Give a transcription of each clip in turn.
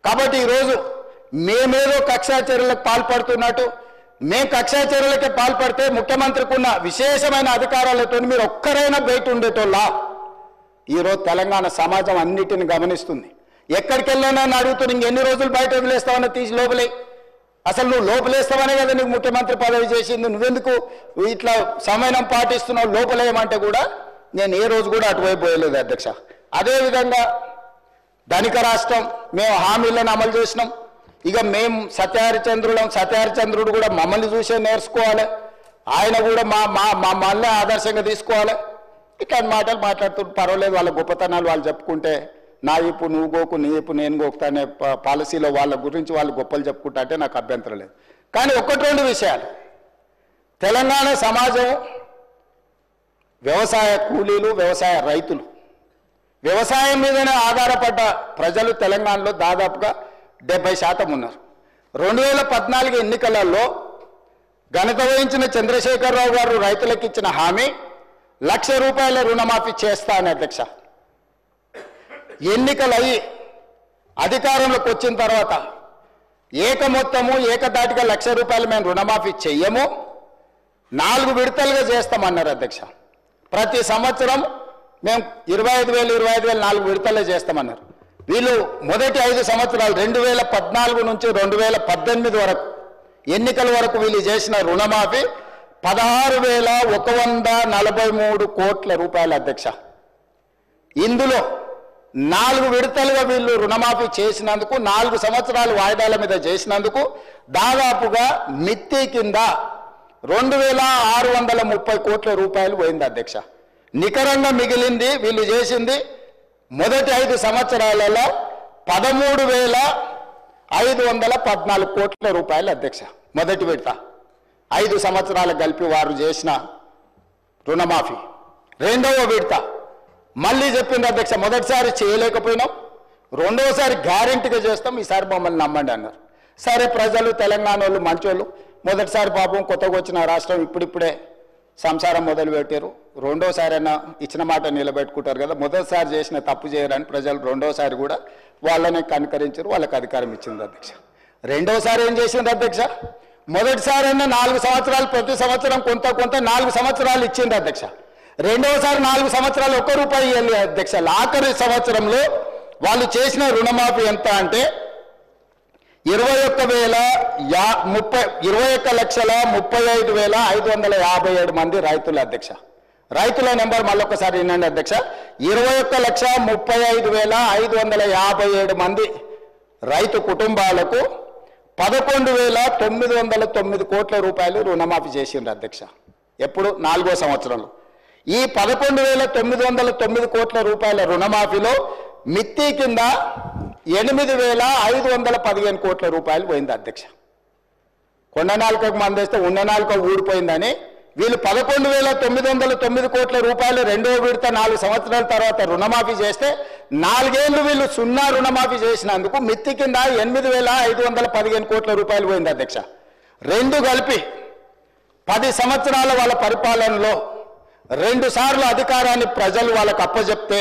కాబట్టి ఈరోజు మేమేదో కక్షా చర్యలకు పాల్పడుతున్నట్టు మేము కక్షా చర్యలకే పాల్పడితే ముఖ్యమంత్రికి ఉన్న విశేషమైన అధికారాలతో మీరు ఒక్కరైనా బయట ఉండేటోళ్ళ ఈరోజు తెలంగాణ సమాజం అన్నిటిని గమనిస్తుంది. ఎక్కడికి వెళ్ళానని అడుగుతున్నా, ఇంకెన్ని రోజులు బయట వదిలేస్తావన్నా తీసి లోపలే. అసలు నువ్వు లోపలేస్తావనే కదా నీకు ముఖ్యమంత్రి పదవి చేసింది, నువ్వెందుకు ఇట్లా సమయం పాటిస్తున్నావు లోపలేయమంటే కూడా నేను ఏ రోజు కూడా అటువైపు పోయలేదు అధ్యక్ష. అదేవిధంగా ధనిక రాష్ట్రం, మేము హామీలను అమలు చేసినాం. ఇక మేము సత్యహరిచంద్రుడు కూడా మమ్మల్ని చూసే నేర్చుకోవాలి, ఆయన కూడా మళ్ళీ ఆదర్శంగా తీసుకోవాలి. ఇట్లాంటి మాటలు మాట్లాడుతుంటే పర్వాలేదు, వాళ్ళ గొప్పతనాలు వాళ్ళు చెప్పుకుంటే నా ఇప్పు నువ్వు గోకు నీ ఇప్పు నేను గోకుతా అనే పాలసీలో వాళ్ళ గురించి వాళ్ళు గొప్పలు చెప్పుకుంటా అంటే నాకు అభ్యంతరం లేదు. కానీ ఒకటి రెండు విషయాలు, తెలంగాణ సమాజం వ్యవసాయ కూలీలు, వ్యవసాయ రైతులు, వ్యవసాయం మీదనే ఆధారపడ్డ ప్రజలు తెలంగాణలో దాదాపుగా 70% ఉన్నారు. 2014 ఎన్నికలలో ఘనత వహించిన చంద్రశేఖరరావు గారు రైతులకు ఇచ్చిన హామీ ₹1,00,000 రుణమాఫీ చేస్తా అని అధ్యక్ష. ఎన్నికలయ్యి అధికారంలోకి వచ్చిన తర్వాత ఏకదాటిగా ₹1,00,000 మేము రుణమాఫీ చెయ్యము, 4 విడతలుగా చేస్తామన్నారు అధ్యక్ష. ప్రతి సంవత్సరం మేము 25,000 4 విడతలే చేస్తామన్నారు. వీళ్ళు మొదటి 5 సంవత్సరాలు 2014 నుంచి 2018 వరకు ఎన్నికల వరకు వీళ్ళు చేసిన రుణమాఫీ ₹16,143 కోట్ల అధ్యక్ష. ఇందులో 4 విడతలుగా వీళ్ళు రుణమాఫీ చేసినందుకు, 4 సంవత్సరాలు వాయిదాల మీద చేసినందుకు దాదాపుగా మిత్తి కింద ₹2,630 కోట్ల పోయింది అధ్యక్ష. నికరంగా మిగిలింది వీళ్ళు చేసింది మొదటి 5 సంవత్సరాలలో ₹13,514 కోట్ల అధ్యక్ష. మొదటి విడత 5 సంవత్సరాలకు కలిపి వారు చేసిన రుణమాఫీ. రెండవ విడత మళ్ళీ చెప్పింది అధ్యక్ష, మొదటిసారి చేయలేకపోయినాం, రెండవసారి గ్యారెంటీగా చేస్తాం, ఈసారి మమ్మల్ని నమ్మండి అన్నారు. సరే, ప్రజలు తెలంగాణ వాళ్ళు మంచోళ్ళు, మొదటిసారి పాపం కొత్తగా వచ్చిన రాష్ట్రం ఇప్పుడిప్పుడే సంసారం మొదలు పెట్టారు, రెండోసారైనా ఇచ్చిన మాట నిలబెట్టుకుంటారు కదా, మొదటిసారి చేసిన తప్పు చేయరని ప్రజలు రెండోసారి కూడా వాళ్ళని కనుకరించారు, వాళ్ళకి అధికారం ఇచ్చింది అధ్యక్ష. రెండోసారి ఏం చేసింది అధ్యక్ష, మొదటిసారైనా 4 సంవత్సరాలు ప్రతి సంవత్సరం కొంత 4 సంవత్సరాలు ఇచ్చింది అధ్యక్ష. రెండవసారి 4 సంవత్సరాలు ₹1 ఇవ్వాలి అధ్యక్ష. ఆఖరి సంవత్సరంలో వాళ్ళు చేసిన రుణమాఫీ ఎంత అంటే 21,35,557 మంది రైతులు అధ్యక్ష. రైతుల నెంబర్ మళ్ళొకసారి వినండి అధ్యక్ష, 21,35,557 మంది రైతు కుటుంబాలకు ₹11,909 కోట్ల రుణమాఫీ చేసిండ్రు అధ్యక్ష. ఎప్పుడు? 4వ సంవత్సరంలో. ఈ ₹11,909 కోట్ల రుణమాఫీలో మిత్తి కింద ₹8,515 కోట్ల పోయింది అధ్యక్ష. కొండ నాలుకకు మందేస్తే ఉన్న నాలుక ఊడిపోయిందని వీళ్ళు ₹11,909 కోట్ల రెండో విడత 4 సంవత్సరాల తర్వాత రుణమాఫీ చేస్తే 4 ఏళ్ళు వీళ్ళు 0 రుణమాఫీ చేసినందుకు మిత్తి కింద ₹8,515 కోట్ల పోయింది అధ్యక్ష. రెండు కలిపి 10 సంవత్సరాల వాళ్ళ పరిపాలనలో 2 సార్లు అధికారాన్ని ప్రజలు వాళ్ళకు అప్పచెప్తే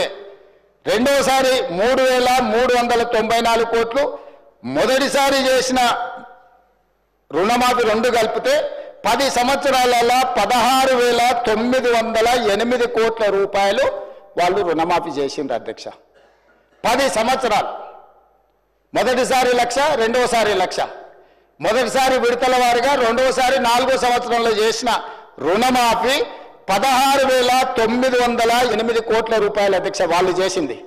రెండోసారి 3,394 కోట్లు, మొదటిసారి చేసిన రుణమాఫీ 2 కలిపితే 10 సంవత్సరాలలో 16,908 కోట్ల వాళ్ళు రుణమాఫీ చేసిండ్రు అధ్యక్ష. 10 సంవత్సరాలు, మొదటిసారి 1,00,000, రెండోసారి 1,00,000, మొదటిసారి విడతల వారిగా, రెండోసారి 4వ సంవత్సరంలో చేసిన రుణమాఫీ 16,908 కోట్ల అధ్యక్ష వాళ్ళు చేసింది.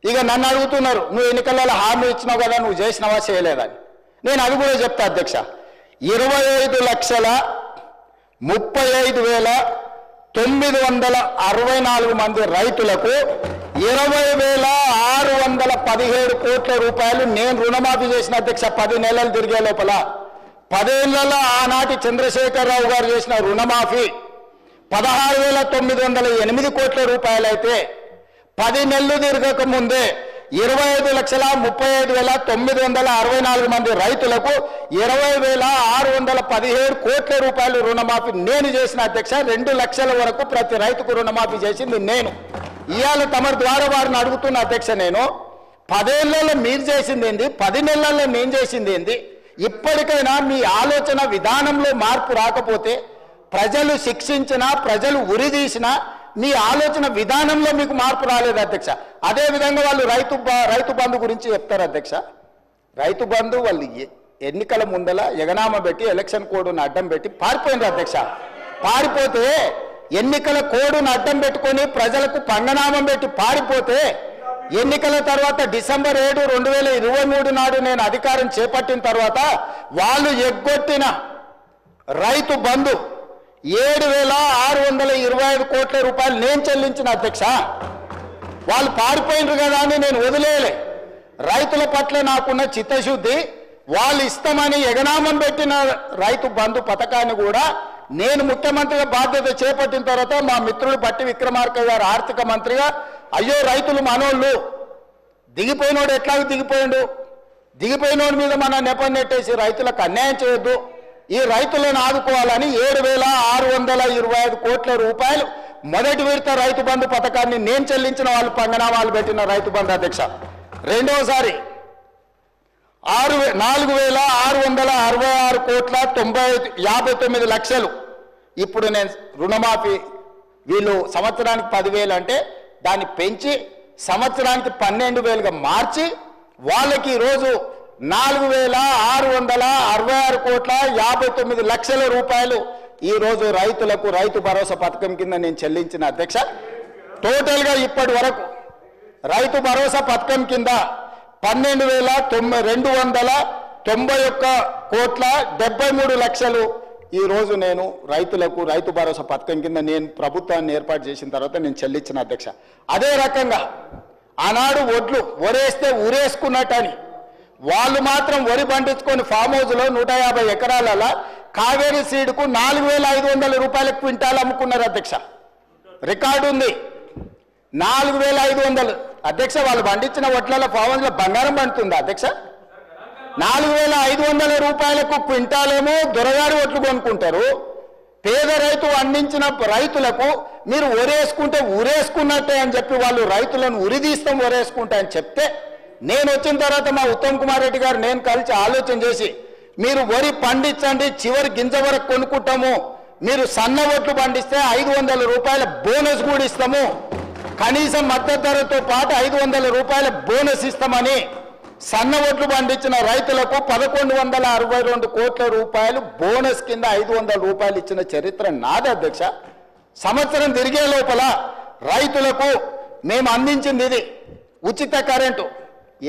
ఇక నన్ను అడుగుతున్నారు, నువ్వు ఎన్నికలలో హామీ ఇచ్చినావు కదా, నువ్వు చేసినావా చేయలేదని. నేను అది కూడా చెప్తా అధ్యక్ష. 25,35,964 మంది రైతులకు 20,617 కోట్ల నేను రుణమాఫీ చేసిన అధ్యక్ష. 10 నెలలు తిరిగే లోపల 10 ఏళ్లలో ఆనాటి చంద్రశేఖరరావు గారు చేసిన రుణమాఫీ 16,908 కోట్ల అయితే 10 నెలలు తిరగక ముందే 25,35,964 మంది రైతులకు 20,617 కోట్ల రుణమాఫీ నేను చేసిన అధ్యక్ష. 2 లక్షల వరకు ప్రతి రైతుకు రుణమాఫీ చేసింది నేను. ఇవాళ తమ ద్వారా వారిని అడుగుతున్న అధ్యక్ష, నేను 10 ఏళ్లలో మీరు చేసింది ఏంది, 10 నెలల్లో నేను చేసింది ఏంది? ఇప్పటికైనా మీ ఆలోచన విధానంలో మార్పు రాకపోతే ప్రజలు శిక్షించినా, ప్రజలు ఉరిదీసినా మీ ఆలోచన విధానంలో మీకు మార్పు రాలేదు అధ్యక్ష. అదేవిధంగా వాళ్ళు రైతు బంధు గురించి చెప్తారు అధ్యక్ష. రైతు బంధు వాళ్ళు ఎన్నికల ముందల ఎగనామ పెట్టి ఎలక్షన్ కోడ్ను అడ్డం పెట్టి పారిపోయినారు అధ్యక్ష. పారిపోతే ఎన్నికల కోడ్ను అడ్డం పెట్టుకొని ప్రజలకు పంగనామం పెట్టి పారిపోతే ఎన్నికల తర్వాత డిసెంబర్ 7, 2023 నాడు నేను అధికారం చేపట్టిన తర్వాత వాళ్ళు ఎగ్గొట్టిన రైతు బంధు 7,625 కోట్ల రూపాయలు నేను చెల్లించిన అధ్యక్ష. వాళ్ళు పారిపోయినారు కదా అని నేను వదిలేయలే. రైతుల పట్ల నాకున్న చిత్తశుద్ధి, వాళ్ళు ఇష్టమని ఎగనామం పెట్టిన రైతు బంధు పథకాన్ని కూడా నేను ముఖ్యమంత్రిగా బాధ్యత చేపట్టిన తర్వాత మా మిత్రుడు బట్టి విక్రమార్క గారు ఆర్థిక మంత్రిగా, అయ్యో రైతులు మనోళ్ళు, దిగిపోయినోడు ఎట్లాగో దిగిపోయిండు, దిగిపోయినోడి మీద మన నెపం నెట్టేసి రైతులకు అన్యాయం చేయొద్దు, ఈ రైతులను ఆదుకోవాలని 7,625 కోట్ల రూపాయలు మొదటి విడత రైతు బంధు పథకాన్ని నేను చెల్లించిన వాళ్ళు పంగనామాలు పెట్టిన రైతు బంధు అధ్యక్ష. రెండోసారి 4,666 కోట్ల 59 లక్షలు ఇప్పుడు నేను రుణమాఫీ, వీళ్ళు సంవత్సరానికి 10,000 అంటే దాన్ని పెంచి సంవత్సరానికి 12,000గా మార్చి వాళ్ళకి ఈరోజు 4,666 కోట్ల 59 లక్షల రూపాయలు ఈరోజు రైతులకు రైతు భరోసా పథకం కింద నేను చెల్లించిన అధ్యక్ష. టోటల్గా ఇప్పటి వరకు రైతు భరోసా పథకం కింద 12,291 కోట్ల 73 లక్షలు ఈరోజు నేను రైతులకు రైతు భరోసా పథకం కింద నేను ప్రభుత్వాన్ని ఏర్పాటు చేసిన తర్వాత నేను చెల్లించిన అధ్యక్ష. అదే రకంగా ఆనాడు వరేస్తే ఊరేసుకున్నట్టని వాళ్ళు మాత్రం వరి పండించుకొని ఫామ్ హౌస్లో 150 ఎకరాలలో కావేరీ సీడ్కు 4,500 రూపాయల క్వింటాల్ అమ్ముకున్నారు అధ్యక్ష. రికార్డు ఉంది. 4,500 అధ్యక్ష. వాళ్ళు పండించిన వడ్లలో ఫామ్ హౌస్లో బంగారం పండుతుందా అధ్యక్ష? 4,500 రూపాయలకు క్వింటాలేమో దొరగారి ఒట్లు కొనుక్కుంటారు. పేద రైతు పండించిన రైతులకు మీరు ఒరేసుకుంటే ఊరేసుకున్నట్టే అని చెప్పి వాళ్ళు రైతులను ఉరిదీస్తాం ఒరేసుకుంటా అని చెప్తే, నేను వచ్చిన తర్వాత మా ఉత్తమ్ కుమార్ రెడ్డి గారు నేను కలిసి ఆలోచన చేసి, మీరు వరి పండించండి, చివరి గింజ వరకు కొనుక్కుంటాము, మీరు సన్న ఒట్లు పండిస్తే 500 రూపాయల బోనస్ కూడా ఇస్తాము, కనీసం మద్దతు ధరతో పాటు 500 రూపాయల బోనస్ ఇస్తామని సన్న ఒట్లు పండించిన రైతులకు 1,162 కోట్ల రూపాయలు బోనస్ కింద 500 రూపాయలు ఇచ్చిన చరిత్ర నాది అధ్యక్ష. సంవత్సరం తిరిగే లోపల రైతులకు మేము అందించింది ఇది ఉచిత కరెంటు.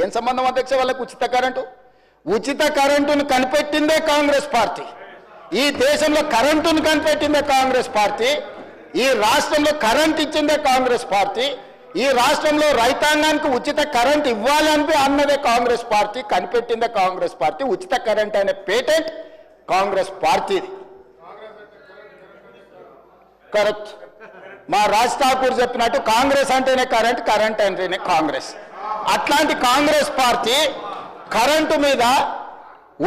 ఏం సంబంధం అధ్యక్ష వాళ్ళకు ఉచిత కరెంటు? ఉచిత కరెంటును కనిపెట్టిందే కాంగ్రెస్ పార్టీ. ఈ దేశంలో కరెంటును కనిపెట్టిందే కాంగ్రెస్ పార్టీ. ఈ రాష్ట్రంలో కరెంట్ ఇచ్చిందే కాంగ్రెస్ పార్టీ. ఈ రాష్ట్రంలో రైతాంగానికి ఉచిత కరెంట్ ఇవ్వాలని అన్నదే కాంగ్రెస్ పార్టీ, కనిపెట్టిందే కాంగ్రెస్ పార్టీ. ఉచిత కరెంట్ అనే పేటెంట్ కాంగ్రెస్ పార్టీది. కరెక్ట్. మా రాజ్ ఠాకూర్ చెప్పినట్టు కాంగ్రెస్ అంటేనే కరెంట్, కరెంట్ అంటేనే కాంగ్రెస్. అట్లాంటి కాంగ్రెస్ పార్టీ కరెంటు మీద,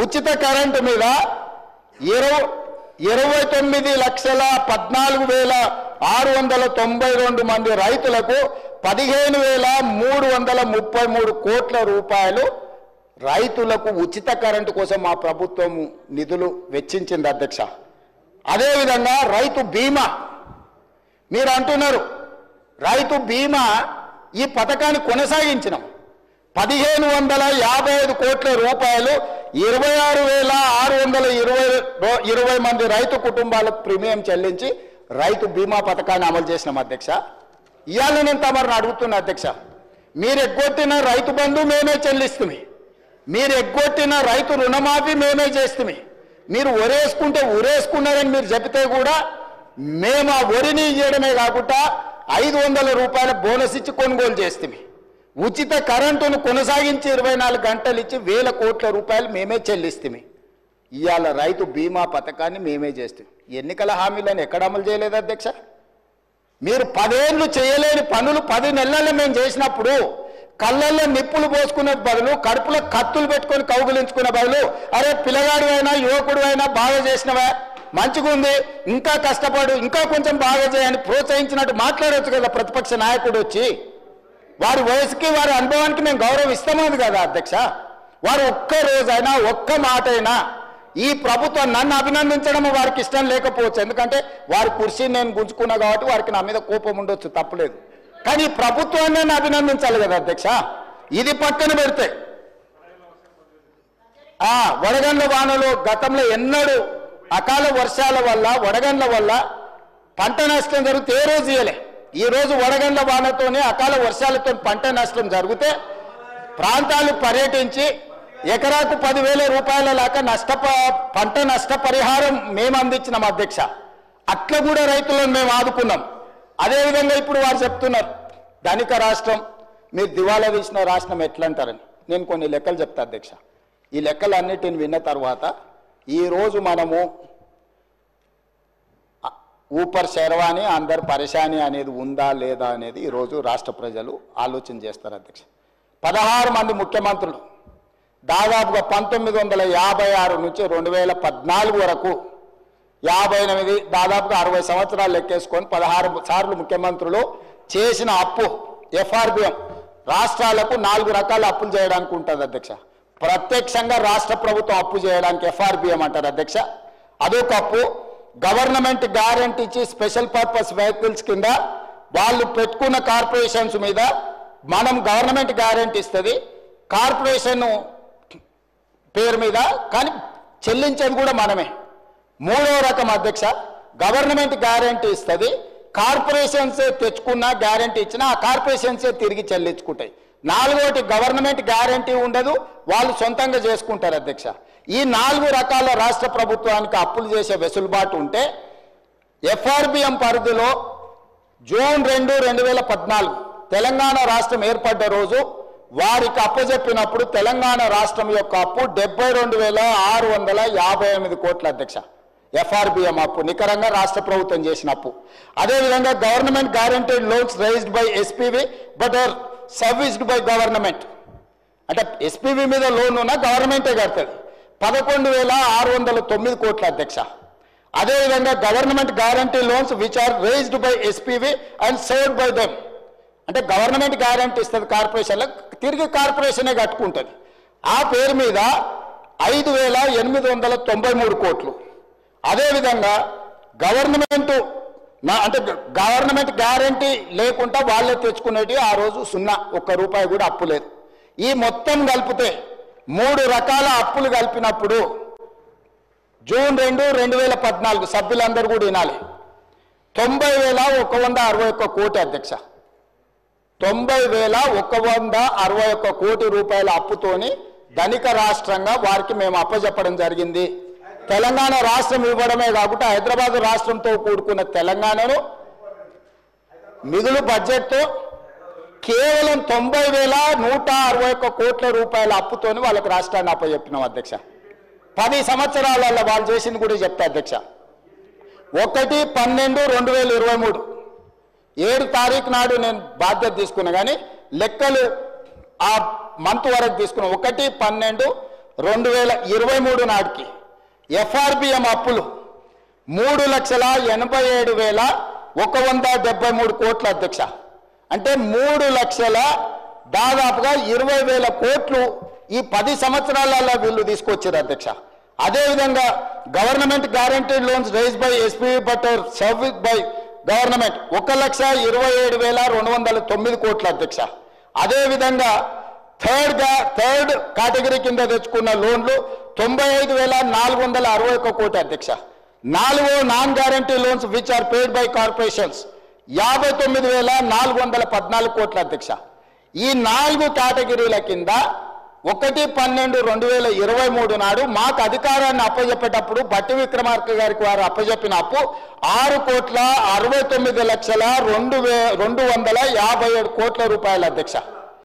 ఉచిత కరెంటు మీద 29,14,692 మంది రైతులకు 15,333 కోట్ల రూపాయలు రైతులకు ఉచిత కరెంటు కోసం మా ప్రభుత్వం నిధులు వెచ్చించింది అధ్యక్ష. అదేవిధంగా రైతు బీమా, మీరు అంటున్నారు రైతు బీమా ఈ పథకాన్ని కొనసాగించినాం. 1,555 కోట్ల రూపాయలు 26,620 మంది రైతు కుటుంబాలకు ప్రీమియం చెల్లించి రైతు బీమా పథకాన్ని అమలు చేసినాం అధ్యక్ష. ఇవాళ నేను తమరిని అడుగుతున్నా అధ్యక్ష, మీరు ఎగ్గొట్టిన రైతు బంధు మేమే చెల్లిస్తుమి, మీరు ఎగ్గొట్టిన రైతు రుణమాఫీ మేమే చేస్తుమి, మీరు ఒరేసుకుంటే ఊరేసుకున్నారని మీరు చెబితే కూడా మేము ఆ వరిని ఇవ్వడమే కాకుండా 500 రూపాయల బోనస్ ఇచ్చి కొనుగోలు చేస్తుమి. ఉచిత కరెంటును కొనసాగించి 24 గంటలు ఇచ్చి 1,000 కోట్ల రూపాయలు మేమే చెల్లిస్తుమి. ఇవాళ రైతు బీమా పథకాన్ని మేమే చేస్తాం. ఎన్నికల హామీలను ఎక్కడ అమలు చేయలేదు అధ్యక్ష? మీరు 10 ఏళ్ళు చేయలేని పనులు 10 నెలల్లో మేము చేసినప్పుడు కళ్ళల్లో నిప్పులు పోసుకునే బదులు, కడుపులో కత్తులు పెట్టుకొని కౌగులించుకునే బదులు, అరే పిల్లగాడు అయినా యువకుడు అయినా బాగా చేసినవా, మంచిగా ఉంది, ఇంకా కష్టపడు, ఇంకా కొంచెం బాగా చేయని ప్రోత్సహించినట్టు మాట్లాడవచ్చు కదా ప్రతిపక్ష నాయకుడు వచ్చి. వారి వయసుకి వారి అనుభవానికి మేము గౌరవం ఇస్తామని కదా అధ్యక్ష. వారు ఒక్క రోజైనా ఒక్క మాట అయినా ఈ ప్రభుత్వం నన్ను అభినందించడం వారికి ఇష్టం లేకపోవచ్చు, ఎందుకంటే వారి కుర్చీని నేను గుంజుకున్నా కాబట్టి వారికి నా మీద కోపం ఉండొచ్చు, తప్పలేదు. కానీ ప్రభుత్వాన్ని నేను అభినందించాలి కదా అధ్యక్ష. ఇది పక్కన పెడితే వడగండ్ల వానలు గతంలో ఎన్నడూ అకాల వర్షాల వల్ల వడగండ్ల వల్ల పంట నష్టం జరిగితే ఏ రోజు ఇయ్యలే. ఈ రోజు వడగండ్ల వానతోనే అకాల వర్షాలతో పంట నష్టం జరిగితే ప్రాంతాలు పర్యటించి ఎకరాకు 10,000 రూపాయల లాగా పంట నష్టపరిహారం మేము అందించినాం అధ్యక్ష. అట్లా కూడా రైతులను మేము ఆదుకున్నాం. అదేవిధంగా ఇప్పుడు వారు చెప్తున్నారు ధనిక రాష్ట్రం, మీరు దివాలా తీసిన రాష్ట్రం ఎట్లా అంటారని. నేను కొన్ని లెక్కలు చెప్తా అధ్యక్ష. ఈ లెక్కలన్నిటిని విన్న తర్వాత ఈరోజు మనము ఊపర్ శర్వాణి అందరు పరేషాని అనేది ఉందా లేదా అనేది ఈరోజు రాష్ట్ర ప్రజలు ఆలోచన చేస్తారు అధ్యక్ష. 16 మంది ముఖ్యమంత్రులు దాదాపుగా 1956 నుంచి 2014 వరకు 58 దాదాపుగా 60 సంవత్సరాలు లెక్కేసుకొని 16 సార్లు ముఖ్యమంత్రులు చేసిన అప్పు ఎఫ్ఆర్బిఎం రాష్ట్రాలకు 4 రకాల అప్పులు చేయడానికి ఉంటుంది అధ్యక్ష. ప్రత్యక్షంగా రాష్ట్ర ప్రభుత్వం అప్పు చేయడానికి ఎఫ్ఆర్బిఎం అంటారు అధ్యక్ష. అదొక అప్పు. గవర్నమెంట్ గ్యారెంటీ ఇచ్చి స్పెషల్ పర్పస్ వెహికల్స్ కింద వాళ్ళు పెట్టుకున్న కార్పొరేషన్స్ మీద మనం గవర్నమెంట్ గ్యారెంటీ ఇస్తుంది కార్పొరేషన్ పేరు మీద, కానీ చెల్లించేది కూడా మనమే. 3వ రకం అధ్యక్ష, గవర్నమెంట్ గ్యారెంటీ ఇస్తుంది, కార్పొరేషన్సే తెచ్చుకున్న గ్యారెంటీ ఇచ్చినా ఆ కార్పొరేషన్సే తిరిగి చెల్లించుకుంటాయి. 4వది గవర్నమెంట్ గ్యారెంటీ ఉండదు, వాళ్ళు సొంతంగా చేసుకుంటారు అధ్యక్ష. ఈ 4 రకాల రాష్ట్ర ప్రభుత్వానికి అప్పులు చేసే వెసులుబాటు ఉంటే ఎఫ్ఆర్బిఎం పరిధిలో జూన్ 2, 2014 తెలంగాణ రాష్ట్రం ఏర్పడ్డ రోజు వారికి అప్పచెప్పినప్పుడు తెలంగాణ రాష్ట్రం యొక్క అప్పు 72,658 కోట్ల అధ్యక్ష. ఎఫ్ఆర్బిఎం అప్పు నికరంగా రాష్ట్ర ప్రభుత్వం చేసిన అప్పు. అదేవిధంగా government guaranteed loans raised by SPV but are serviced by government, అంటే ఎస్పీవి మీద లోన్ ఉన్నా గవర్నమెంటే కడుతుంది, 11,609 కోట్ల అధ్యక్ష. అదేవిధంగా government guarantee loans which are raised by SPV and served by them, అంటే గవర్నమెంట్ గ్యారంటీ ఇస్తుంది కార్పొరేషన్లకు, తిరిగి కార్పొరేషనే కట్టుకుంటుంది. ఆ పేరు మీద 5,893 కోట్లు. అదేవిధంగా గవర్నమెంట్ అంటే గవర్నమెంట్ గ్యారంటీ లేకుండా వాళ్ళే తెచ్చుకునేటి ఆ రోజు 0, 1 రూపాయి కూడా అప్పు లేదు. ఈ మొత్తం కలిపితే 3 రకాల అప్పులు కలిపినప్పుడు జూన్ 2, 2014 సభ్యులందరూ కూడా వినాలి, 90,161 కోటి అధ్యక్ష. 90,161 కోటి రూపాయల అప్పుతోని ధనిక రాష్ట్రంగా వారికి మేము అప్పచెప్పడం జరిగింది. తెలంగాణ రాష్ట్రం ఇవ్వడమే కాకుండా హైదరాబాద్ రాష్ట్రంతో కూడుకున్న తెలంగాణను మిగులు బడ్జెట్తో కేవలం 90,161 కోట్ల రూపాయల అప్పుతోని వాళ్ళకి రాష్ట్రాన్ని అప్పచెప్పినాం అధ్యక్ష. 10 సంవత్సరాలలో వాళ్ళు చేసింది కూడా చెప్తా అధ్యక్ష. 1/12/2023 7 తారీఖు నాడు నేను బాధ్యత తీసుకున్నా, కానీ లెక్కలు ఆ మంత్ వరకు తీసుకున్నా. 1/12/2023 నాటికి ఎఫ్ఆర్బిఎం అప్పులు 3,87,173 కోట్ల అధ్యక్ష. అంటే 3 లక్షల దాదాపుగా 20,000 కోట్లు ఈ 10 సంవత్సరాలలో వీళ్ళు తీసుకొచ్చారు అధ్యక్ష. అదేవిధంగా government guaranteed loans raise by SP but service by government 1,27,209 కోట్ల అధ్యక్ష. అదేవిధంగా థర్డ్ కేటగిరీ కింద తెచ్చుకున్న లోన్లు 95,461 కోటి అధ్యక్ష. 4వ non guarantee loans which are paid by corporations 59,414 కోట్ల అధ్యక్ష. ఈ 4 కేటగిరీల కింద 1/12/2023 నాడు మాకు అధికారాన్ని అప్పచెప్పేటప్పుడు బట్టి విక్రమార్క గారికి వారు అప్పచెప్పిన అప్పు 6,69,257 కోట్ల రూపాయల అధ్యక్ష.